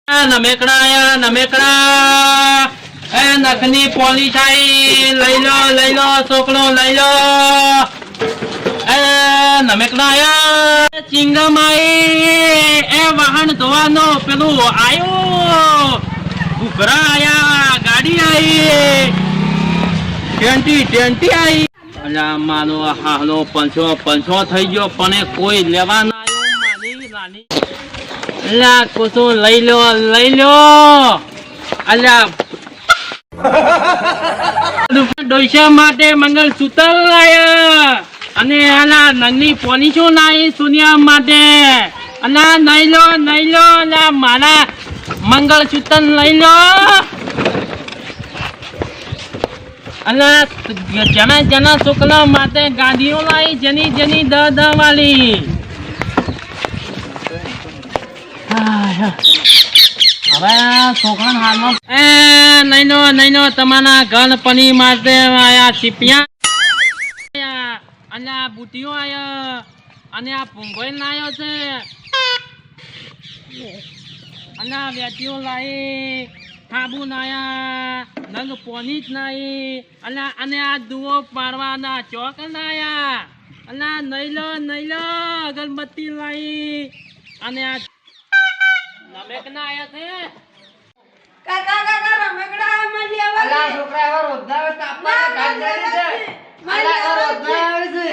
નમેકડા આયા નમેકડા એ નખની પોલીસ આઈ લઈ લો છોકરો લઈ લો એ નમેકડા આયા ચિંગમ આઈ એ વાહન ધોવાનો પેલું આયો ઘુઘરા આયા ગાડી આઈ ટેન્ટી આઈ અલ્યા માનો હાલો પંચો થઈ ગયો પણ કોઈ લેવા ના આવ્યો મારી રાની અલ્યા કોસો લઈ લો અલ્યા ડોશા માટે મંગળસૂત્ર લાયા અને આલા નંગની પોલીસો લાવી સુનિયા માટે અલ્યા નહીં લો અલ્યા મારા મંગળસૂત્ર લઈ લો અલ્યા જના છોકરા માટે ગાડીઓ લાવી જેની દ વાળી હવે છોકરા હાલમાં નહીં લો તમારા ગણપણી માટે આયા ચીપિયા અને આ બુટીઓ આયા અને આ ભૂંગોઈ લાયો છે અને આ વેટીઓ લાવી સાબુ નાયા નંગ પોની જ નાઈ અને આ દુઓ પાડવાના ચોક લાયા અને નહીં લો અગરબત્તી લાવી અને આ નમેકના આયા છે કાકા રમેકડા મળી આવે અલા છોકરા એવા રોજના તાપમાં કાઢી છે અલા એવા રોજના આવે છે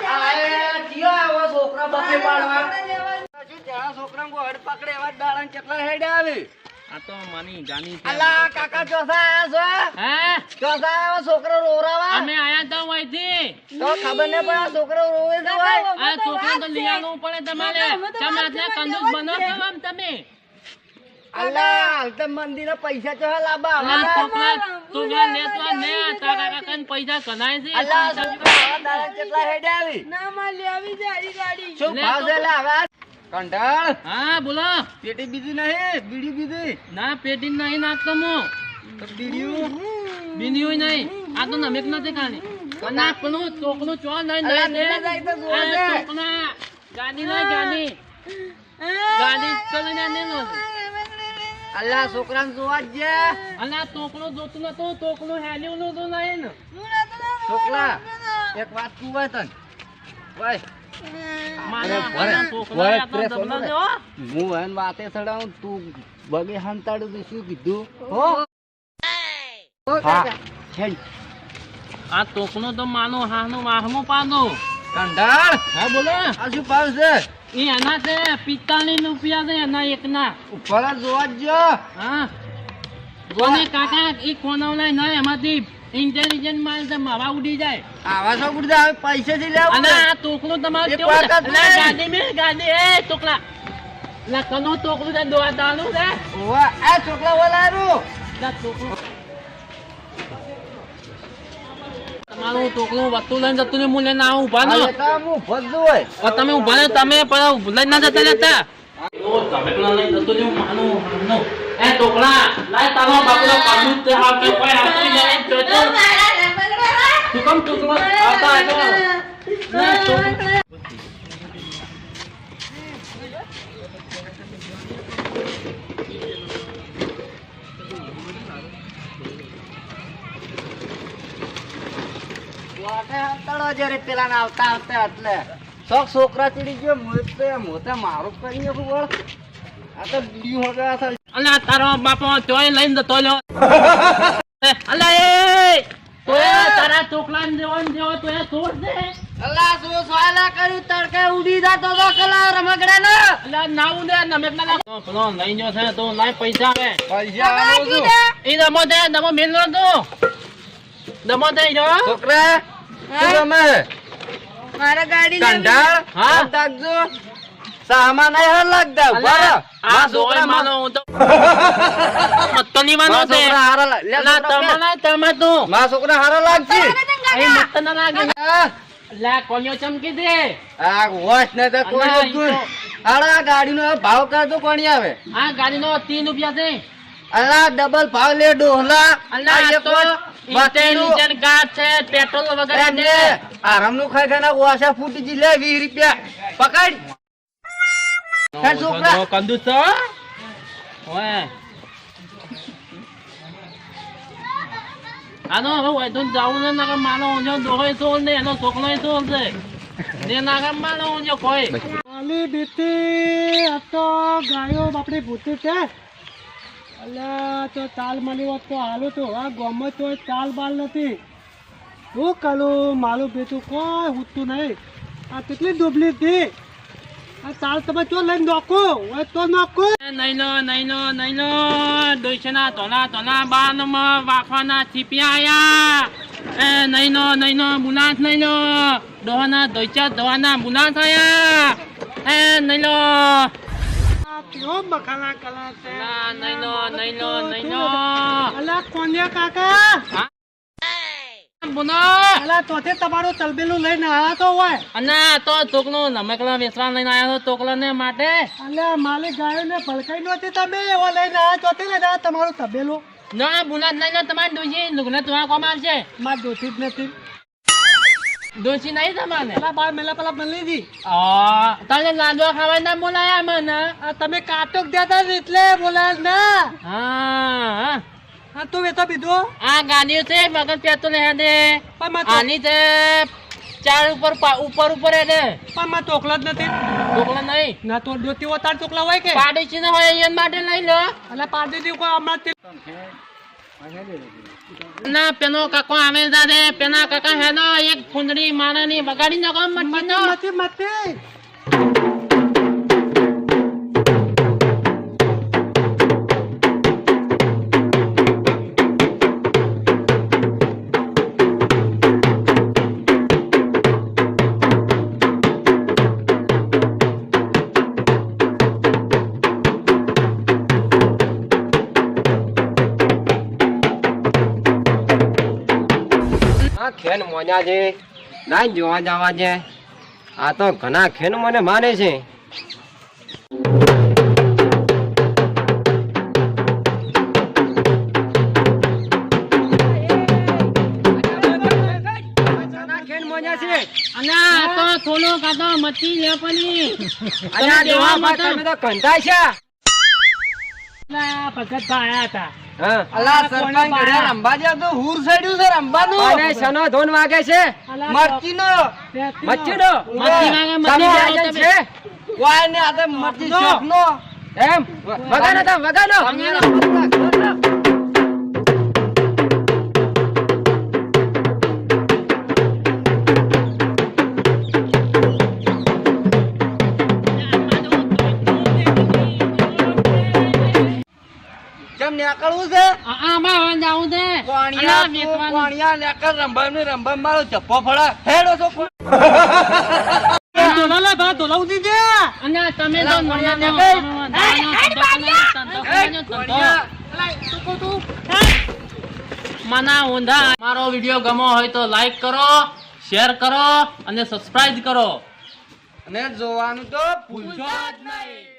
આ કયો આવો છોકરા બફે પાડવા જ્યાં છોકરા કો હડ પકડે એવા ડાળન કેટલા હેડ આવે આ તો માની ગાની છે અલા કાકા ચોસા આયા છો હે ચોસા આયા છોકરો રોરાવા અમે આયા તો વઈથી તો ખબર ને પણ આ છોકરો રોવે છે ભાઈ આ છોકરા તો લીયાનું પડે તમારે તમે આટલા કંદૂક બનો કેમ તમે અલ્લા તો મંદિરે પૈસા ચો લાબા અલા છોકરા લેતવા ને તારા કન પૈસા કનાય છે અલ્લા છોકરા દાડા કેટલા હેડ આવી ના માં લેવી જારી ગાડી શું ભાવ છે લાવા કંટાળ હા બોલો પેટી બીજી નહીં બીડી બીજી ના પેટી નહીં નાખતો મો તો બીડીયું નહીં આ તો નમેક નથી ખાની કના પેલું ચોકનું ચો નહીં અલા નહીં નીલા જાય તો જોવા દે ચોકના ગાડી ચલીને ને લો અલ્લા છોકરાને જોવા જ છે અલા તોકલો જોતું નતું તોકલું હેલ્યું નતું નહીં ને છોકરા એક વાત તું હોય તન ભાઈ મારા છોકરા આ તો દબલા દે હો હું એન વાતે ચડાવું તું બગે હંતાડું તો શું કીધું હો હા હેડ આ તોકનો તો માનો હાનો વાહમો પાડો કંડાળ હા બોલો આ શું ભાવ છે ઈ આના છે 45 રૂપિયા છે એના એકના ઉપર જોવા જ જો હા કોને કાકા ઈ કોનો લઈ ના એમાંથી ઇન્ટેલિજન્ટ માલ છે માવા ઉડી જાય આવા છો ગુડદા હવે પૈસા થી લેવું અને આ તોકલું તમારે એક કેવું વાત જ નહીં. ગાડી એ તોકલા લા કનો તોકલું છે દોવા દાનું છે ઓવા આ છોકરા બોલારું લા તોકલું તમારું તોકલું વસ્તુ લઈને જતું ને હું લઈને આવું ઉભા આ લેતા હું ભજ્જુ હોય તમે ઉભા ને તમે પણ લઈને ના જતા રહેતા તમે પેલા લઈને જતો ને હું માનું એ તોકલા લાય તારો બાપલો કાઢું તે હા કે કોઈ આપી નહીં જોતો તું કેમ તોકલા આવતા આવ્યો ના તોકલા વાટે હંતાડો જરે પેલા ના આવતા એટલે શોખ છોકરા ચડી ગયો મોતે મારું કરી નાખું બોલ આ તો બીડી હોગા છે અલા તારો બાપો તોય લઈને જતો લ્યો અલા એ તોય તારા તોકલા ને જેવો તોય છોડ દે અલ્લા શું સોયલા કર્યું તડકે ઉડી જાતો તો કલા રમકડા ને અલા નાવું દે નમેક ના લાગ પેલો લઈ ગયો છે તો લાય પૈસા આવે પૈસા આલો છું ઈ દમો મેલ નો તો દમો દે જો છોકરા શું રમે મારા ગાડી કંડાળ હા. તાકજો સામાન હે લાગતા અલા આ છોકરા માનો હું તો મતની માનો છે છોકરા હારા લે અલા તમારા તમે તો માં છોકરા હારા લાગશે એ મત ના લાગે લા કોન્યો ચમકી દે આ વોશ ને તો કોઈ અલા, નથી ઈ તો. આડા ગાડીનો ભાવ કરતો કોણી આવે આ ગાડીનો 3 રૂપિયા છે અલા ડબલ ભાવ લે ડોહલા અલા આ તો ઇન્ટેલિજન્ટ ગાર્ડ છે પેટ્રોલ વગર દે આરામ નું ખાઈ ખાના ઓછા ફૂટી જી લે 20 રૂપિયા પકડ છોકરા કંદુસ ઓય આનો હવે વૈધો જાવું ને નાકે માનો ઊંઝો દોહોય સોલ ને એનો છોકરોય સોલ છે ને નાકે માનો ઊંઝો કોઈ આલી બીતી આ તો ગાયો બાપડી ભૂતી છે અલ્યા તો ચાલ મળી હોત તો હાલું તો આ ગમે તો ચાલ બાલ નથી શું કરું મારું બેટું કોઈ ઉઠતું નહીં આ કેટલી ડૂબલી હતી આ ચાલ તમે ચો લઈને નોખો હોય તો નોખો નહીં લો ડોઈસના તોલા બાનમાં વાખવાના છીપિયા આયા એ નહીં લો મુલાસ નહીં લો ડોહાના દોઈચા દવાના મુલાસ આયા એ નહીં લો કેવો મખાના કલા છે નહીં લો અલા કોન્યા કાકા હા બોનો અલા તોતે તમારું તલબેલું લઈને આવ્યા તો હોય અને તો તોકલો નમકલા વેસરા લઈને આવ્યો તો તોકલા ને માટે અલ્યા માલી ગાયો ને ભડકાઈ નહોતી તમે એવો લઈને આવ્યા ચોથી લઈને આવ્યા તમારું તબેલું ના બુલાસ નહીં લો તમારે ડોસી લુગને તું કોમ આવશે માર જોતી જ નથી ડોસી નહીં તમારે પેલા બાર મેલા પેલા મળી દી તને લાડવા ખાવા ના બોલાયા મને આ તમે કાટોક દેતા ને એટલે બોલાય ના હા હા તું વેતો બીધો આ ગાડીઓ છે મગજ પેતો લે દે આની છે ચાર ઉપર હે દે પણ માં ચોકલા જ નથી ઢોકળા નહીં ના તો ડોતી ઓતાર ચોકલા હોય કે પાડી છે ને હોય એન માટે લઈ લો અલા પાડી દી કોઈ હમણાં તે ના પેનો કાકો આવે દાદે પેના કાકા હે નો એક ફૂંદડી મારાની વગાડી નાખો મટી નો મતી મતી ખેન મોજા છે ના જોવા જવા છે આ તો ઘણા ખેન મને માને છે ખેન મોજા છે અને આ તો થોડો કાતો મચ્છી લે પની અલ્યા દેવા માં તમે તો કંટાય છે ના ભગત આયા હતા હા અલા સરપંચ ઘરે રંબા જે તો હુર સડ્યું છે રંબાનું અને સનો ધોન વાગે છે મરચીનો મચ્છીનો મચ્છી વાગે છે વાય ને આ તો મરચી શોખનો એમ વગાનો નીકળવું છે આમાં જાવું દે કોણિયા લેકર રંભા મારો ચપ્પો ફળા હેડો છો ધોલા ભા ધોલા ઉધી દે અને તમે તો મના ઊંધા મારો વિડીયો ગમો હોય તો લાઈક કરો શેર કરો અને સબસ્ક્રાઇબ કરો અને જોવાનું તો ભૂલશો જ નહીં.